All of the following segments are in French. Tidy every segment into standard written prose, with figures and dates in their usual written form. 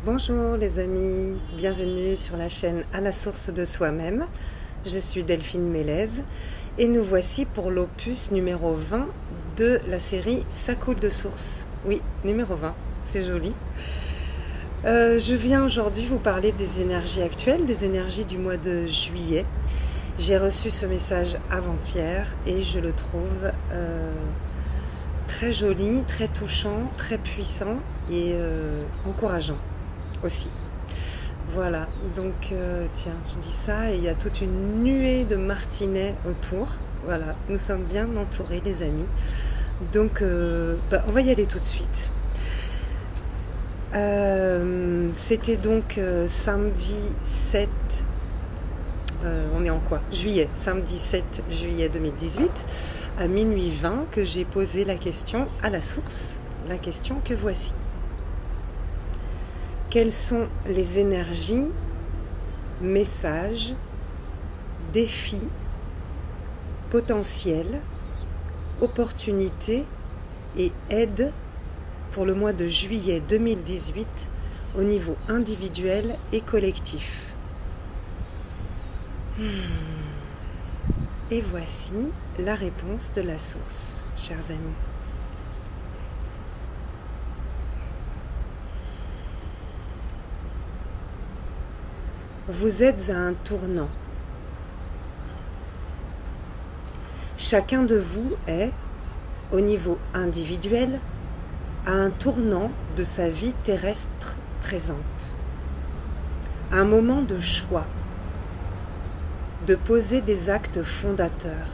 Bonjour les amis, bienvenue sur la chaîne À la source de soi-même. Je suis Delphine Mélèze et nous voici pour l'opus numéro 20 de la série Ça coule de source. Oui, numéro 20, c'est joli. Je viens aujourd'hui vous parler des énergies actuelles, des énergies du mois de juillet. J'ai reçu ce message avant-hier et je le trouve très joli, très touchant, très puissant et encourageant aussi. Voilà, donc tiens, je dis ça et il y a toute une nuée de martinets autour. Voilà, nous sommes bien entourés les amis. Donc on va y aller tout de suite. C'était donc samedi 7, on est en quoi? Juillet, samedi 7 juillet 2018, à minuit 20, que j'ai posé la question à la source, la question que voici. Quelles sont les énergies, messages, défis, potentiels, opportunités et aides pour le mois de juillet 2018 au niveau individuel et collectif? Et voici la réponse de la source, chers amis. Vous êtes à un tournant. Chacun de vous est, au niveau individuel, à un tournant de sa vie terrestre présente. Un moment de choix, de poser des actes fondateurs,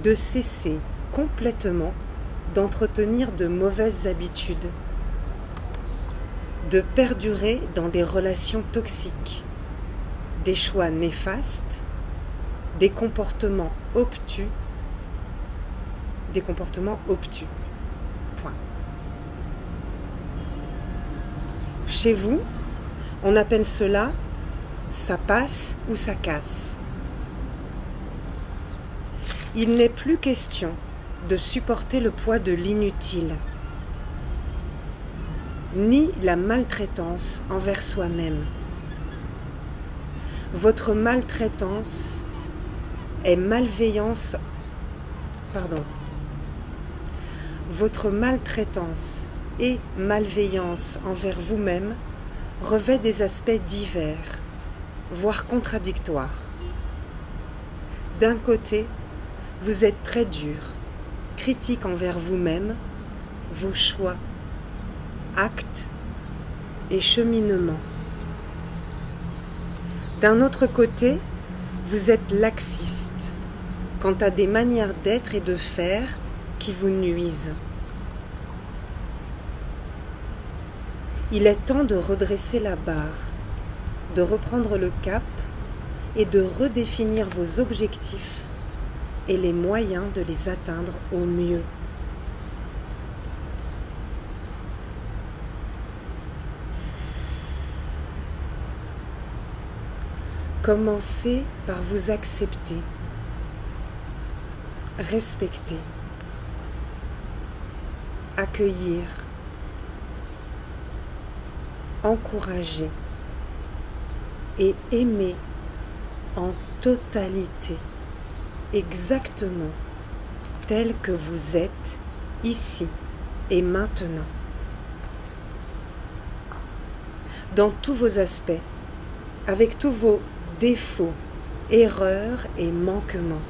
de cesser complètement d'entretenir de mauvaises habitudes, de perdurer dans des relations toxiques, des choix néfastes, des comportements obtus. Point. Chez vous, on appelle cela « ça passe ou ça casse ». Il n'est plus question de supporter le poids de l'inutile, ni la maltraitance envers soi-même. Votre maltraitance est malveillance. Votre maltraitance et malveillance envers vous-même revêt des aspects divers, voire contradictoires. D'un côté, vous êtes très dur, critique envers vous-même, vos choix, actes et cheminement. D'un autre côté, vous êtes laxiste quant à des manières d'être et de faire qui vous nuisent. Il est temps de redresser la barre, de reprendre le cap et de redéfinir vos objectifs et les moyens de les atteindre au mieux. Commencez par vous accepter, respecter, accueillir, encourager et aimer en totalité, exactement tel que vous êtes ici et maintenant, dans tous vos aspects, avec tous vos défauts, erreurs et manquements.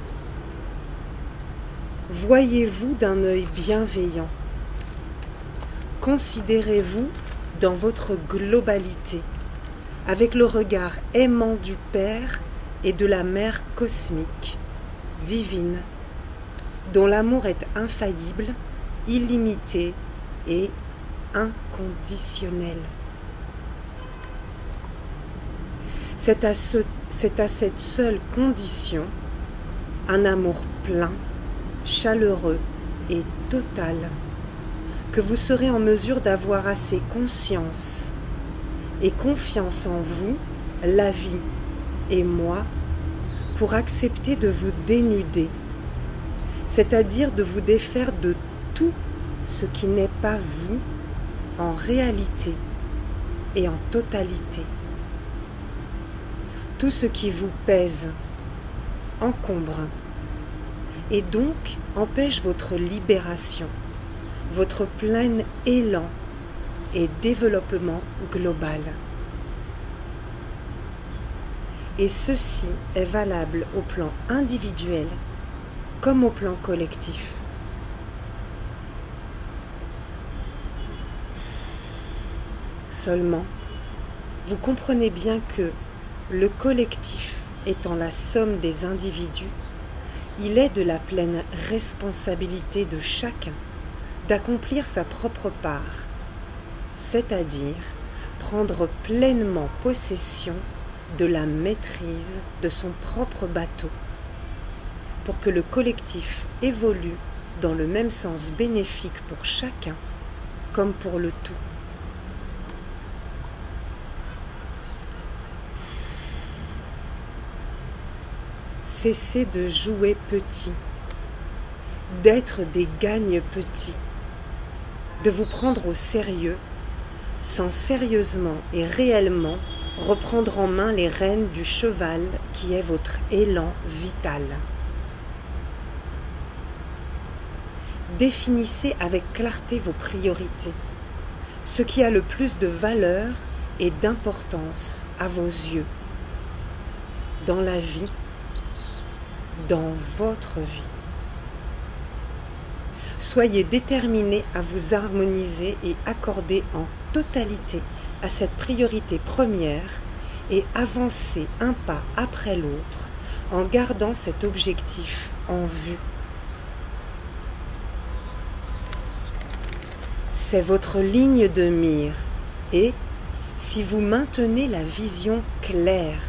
Voyez-vous d'un œil bienveillant. Considérez-vous dans votre globalité, avec le regard aimant du Père et de la Mère cosmique, divine, dont l'amour est infaillible, illimité et inconditionnel. C'est à cette seule condition, un amour plein, chaleureux et total, que vous serez en mesure d'avoir assez conscience et confiance en vous, la vie et moi, pour accepter de vous dénuder, c'est-à-dire de vous défaire de tout ce qui n'est pas vous en réalité et en totalité. Tout ce qui vous pèse, encombre, et donc empêche votre libération, votre plein élan et développement global. Et ceci est valable au plan individuel comme au plan collectif. Seulement, vous comprenez bien que le collectif étant la somme des individus, il est de la pleine responsabilité de chacun d'accomplir sa propre part, c'est-à-dire prendre pleinement possession de la maîtrise de son propre bateau, pour que le collectif évolue dans le même sens bénéfique pour chacun comme pour le tout. Cessez de jouer petit, d'être des gagnes-petits, de vous prendre au sérieux sans sérieusement et réellement reprendre en main les rênes du cheval qui est votre élan vital. Définissez avec clarté vos priorités, ce qui a le plus de valeur et d'importance à vos yeux, dans la vie, dans votre vie. Soyez déterminés à vous harmoniser et accorder en totalité à cette priorité première et avancez un pas après l'autre en gardant cet objectif en vue. C'est votre ligne de mire et si vous maintenez la vision claire,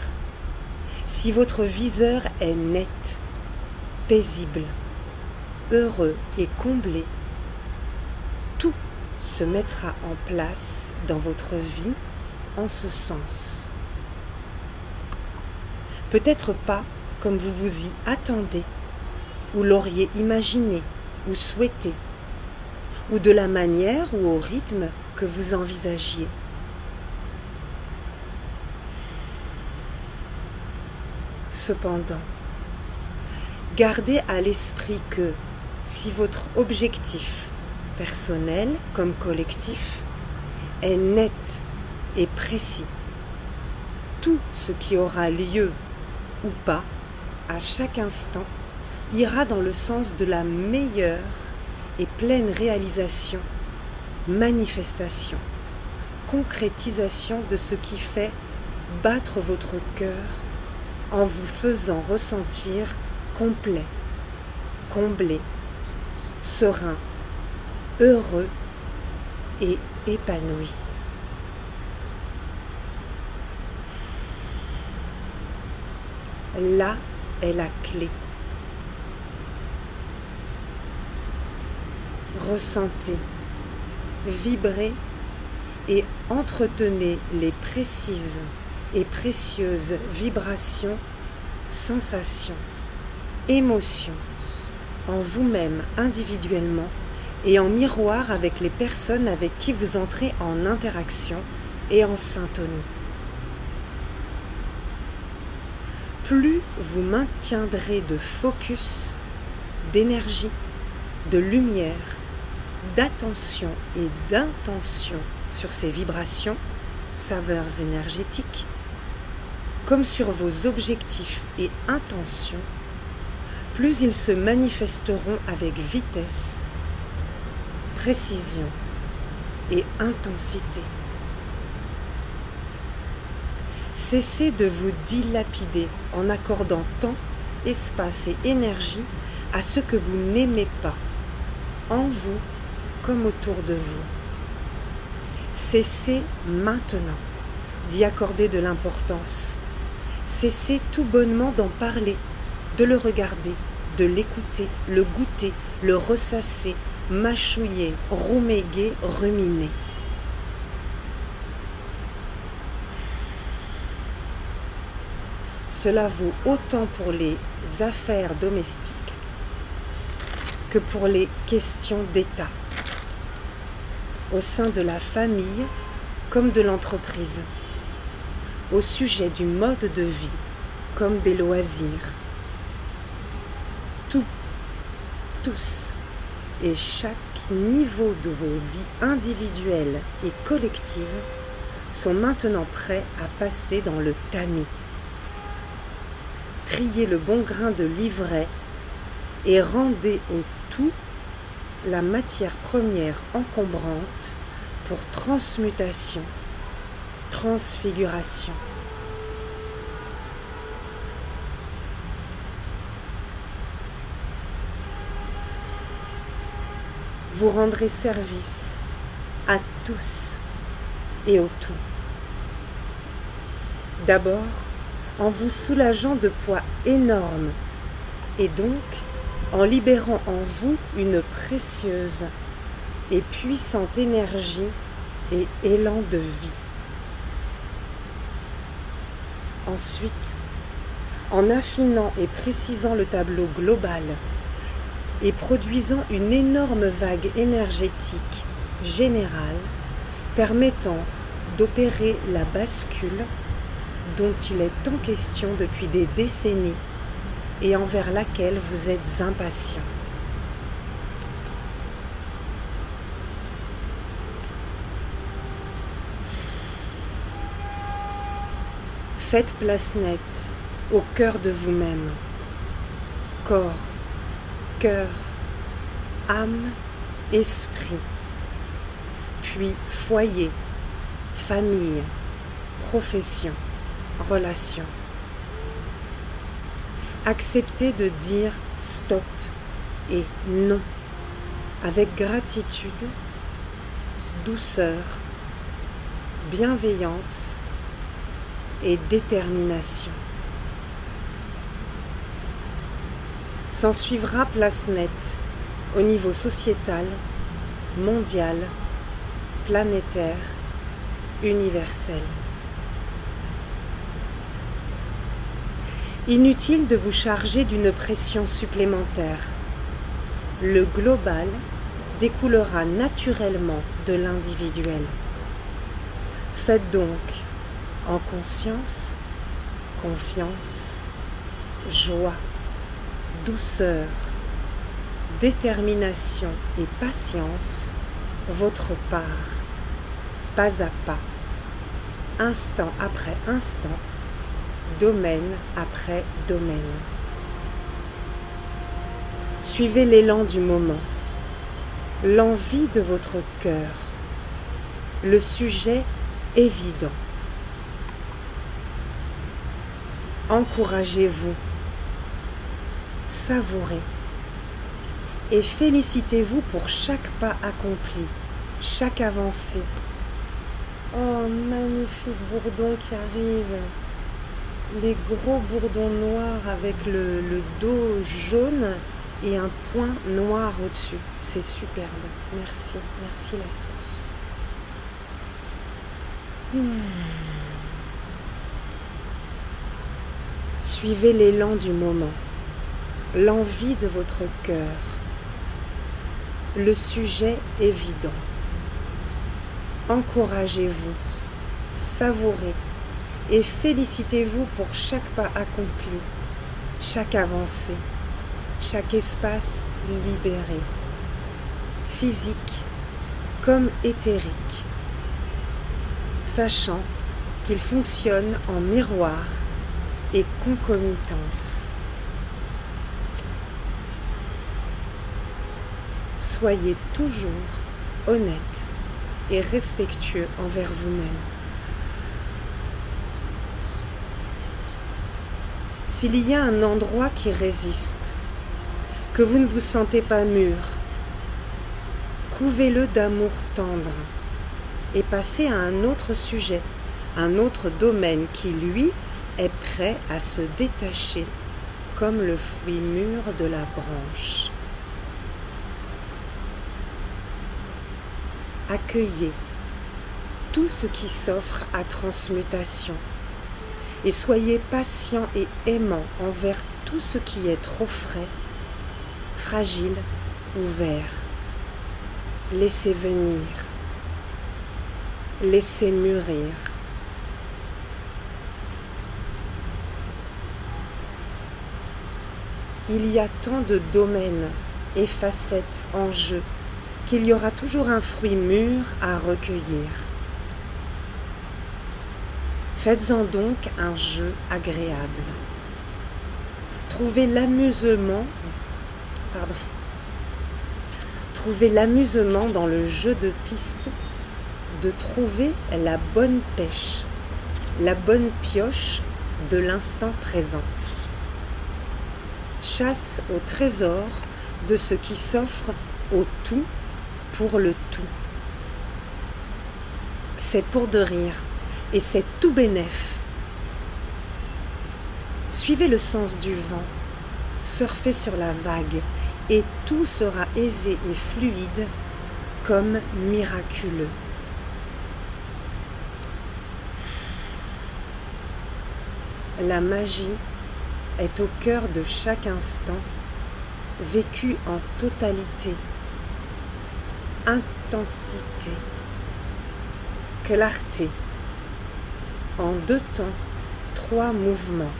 si votre viseur est net, paisible, heureux et comblé, tout se mettra en place dans votre vie en ce sens. Peut-être pas comme vous vous y attendez, ou l'auriez imaginé, ou souhaité, ou de la manière ou au rythme que vous envisagiez. Cependant, gardez à l'esprit que si votre objectif, personnel comme collectif, est net et précis, tout ce qui aura lieu ou pas à chaque instant ira dans le sens de la meilleure et pleine réalisation, manifestation, concrétisation de ce qui fait battre votre cœur en vous faisant ressentir complet, comblé, serein, heureux et épanoui. Là est la clé. Ressentez, vibrez et entretenez les précises et précieuses vibrations, sensations, émotions en vous-même individuellement et en miroir avec les personnes avec qui vous entrez en interaction et en syntonie. Plus vous maintiendrez de focus, d'énergie, de lumière, d'attention et d'intention sur ces vibrations, saveurs énergétiques, comme sur vos objectifs et intentions, plus ils se manifesteront avec vitesse, précision et intensité. Cessez de vous dilapider en accordant temps, espace et énergie à ce que vous n'aimez pas, en vous comme autour de vous. Cessez maintenant d'y accorder de l'importance. Cessez tout bonnement d'en parler, de le regarder, de l'écouter, le goûter, le ressasser, mâchouiller, rouméguer, ruminer. Cela vaut autant pour les affaires domestiques que pour les questions d'État. Au sein de la famille comme de l'entreprise, au sujet du mode de vie comme des loisirs. Tout, tous et chaque niveau de vos vies individuelles et collectives sont maintenant prêts à passer dans le tamis. Triez le bon grain de l'ivraie et rendez au tout la matière première encombrante pour transmutation, transfiguration. Vous rendrez service à tous et au tout. D'abord, en vous soulageant de poids énormes et donc en libérant en vous une précieuse et puissante énergie et élan de vie. Ensuite, en affinant et précisant le tableau global et produisant une énorme vague énergétique générale permettant d'opérer la bascule dont il est en question depuis des décennies et envers laquelle vous êtes impatient. Faites place nette au cœur de vous-même, corps, cœur, âme, esprit, puis foyer, famille, profession, relation. Acceptez de dire stop et non avec gratitude, douceur, bienveillance et détermination. S'en suivra place nette au niveau sociétal, mondial, planétaire, universel. Inutile de vous charger d'une pression supplémentaire. Le global découlera naturellement de l'individuel. Faites donc en conscience, confiance, joie, douceur, détermination et patience votre part, pas à pas, instant après instant, domaine après domaine. Suivez l'élan du moment, l'envie de votre cœur, le sujet évident. Encouragez-vous, savourez et félicitez-vous pour chaque pas accompli, chaque avancée. Oh, magnifique bourdon qui arrive! Les gros bourdons noirs avec le dos jaune et un point noir au-dessus. C'est superbe. Merci, merci la source. Suivez l'élan du moment, l'envie de votre cœur, le sujet évident. Encouragez-vous, savourez et félicitez-vous pour chaque pas accompli, chaque avancée, chaque espace libéré, physique comme éthérique, sachant qu'il fonctionne en miroir et concomitance. Soyez toujours honnête et respectueux envers vous-même. S'il y a un endroit qui résiste, que vous ne vous sentez pas mûr, couvez-le d'amour tendre et passez à un autre sujet, un autre domaine qui, lui, est prêt à se détacher comme le fruit mûr de la branche. Accueillez tout ce qui s'offre à transmutation et soyez patient et aimant envers tout ce qui est trop frais, fragile ou vert. Laissez venir. laissez mûrir. Il y a tant de domaines et facettes en jeu qu'il y aura toujours un fruit mûr à recueillir. Faites-en donc un jeu agréable. Trouvez l'amusement dans le jeu de piste, de trouver la bonne pêche, la bonne pioche de l'instant présent. Chasse au trésor de ce qui s'offre au tout pour le tout. C'est pour de rire et c'est tout bénef. Suivez le sens du vent, surfez sur la vague et tout sera aisé et fluide comme miraculeux. La magie est au cœur de chaque instant, vécu en totalité, intensité, clarté, en 2 temps, 3 mouvements.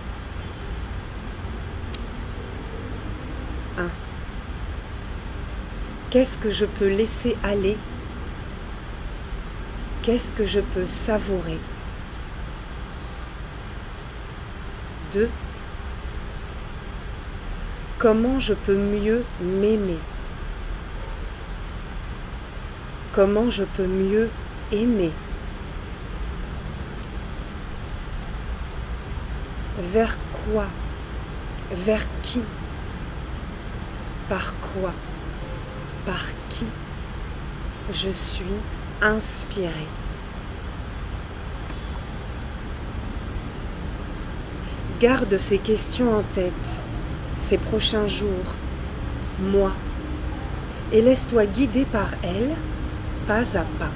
1. Qu'est-ce que je peux laisser aller? Qu'est-ce que je peux savourer? 2. Comment je peux mieux m'aimer? Comment je peux mieux aimer? Vers quoi? Vers qui? Par quoi? Par qui je suis inspirée? Garde ces questions en tête, ces prochains jours, mois, et laisse-toi guider par elles, pas à pas.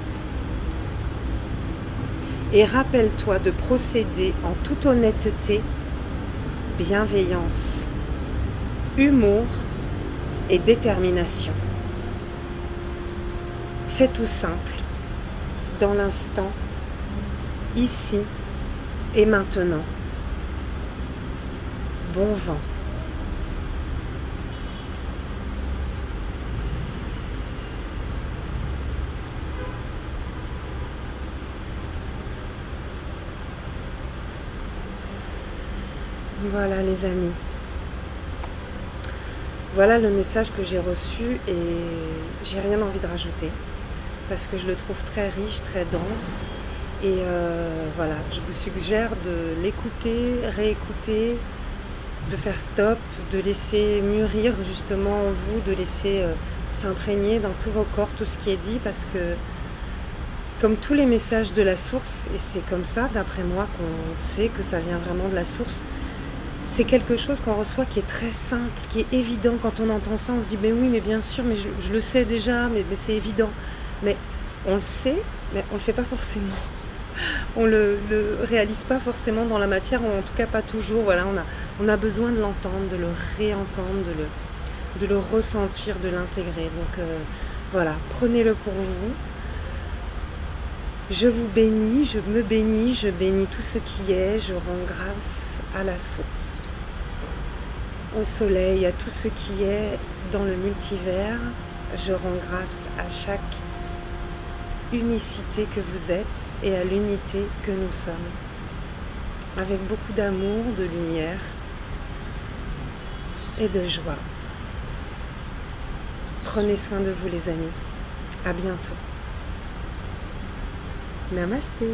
Et rappelle-toi de procéder en toute honnêteté, bienveillance, humour et détermination. C'est tout simple, dans l'instant, ici et maintenant. Bon vent. Voilà les amis. Voilà le message que j'ai reçu et j'ai rien envie de rajouter parce que je le trouve très riche, très dense et voilà, je vous suggère de l'écouter, réécouter, de faire stop, de laisser mûrir justement en vous, de laisser s'imprégner dans tous vos corps tout ce qui est dit parce que comme tous les messages de la source, et c'est comme ça d'après moi qu'on sait que ça vient vraiment de la source, c'est quelque chose qu'on reçoit qui est très simple, qui est évident. Quand on entend ça, on se dit mais oui, mais bien sûr, mais je le sais déjà, mais c'est évident. Mais on le sait, mais on le fait pas forcément. On le réalise pas forcément dans la matière, ou en tout cas pas toujours. Voilà, on a besoin de l'entendre, de le réentendre, de le ressentir, de l'intégrer. Donc voilà, prenez-le pour vous. Je vous bénis, je me bénis, je bénis tout ce qui est, je rends grâce à la source, au soleil, à tout ce qui est dans le multivers. Je rends grâce à chaque unicité que vous êtes et à l'unité que nous sommes. Avec beaucoup d'amour, de lumière et de joie. Prenez soin de vous les amis. À bientôt. Namasté.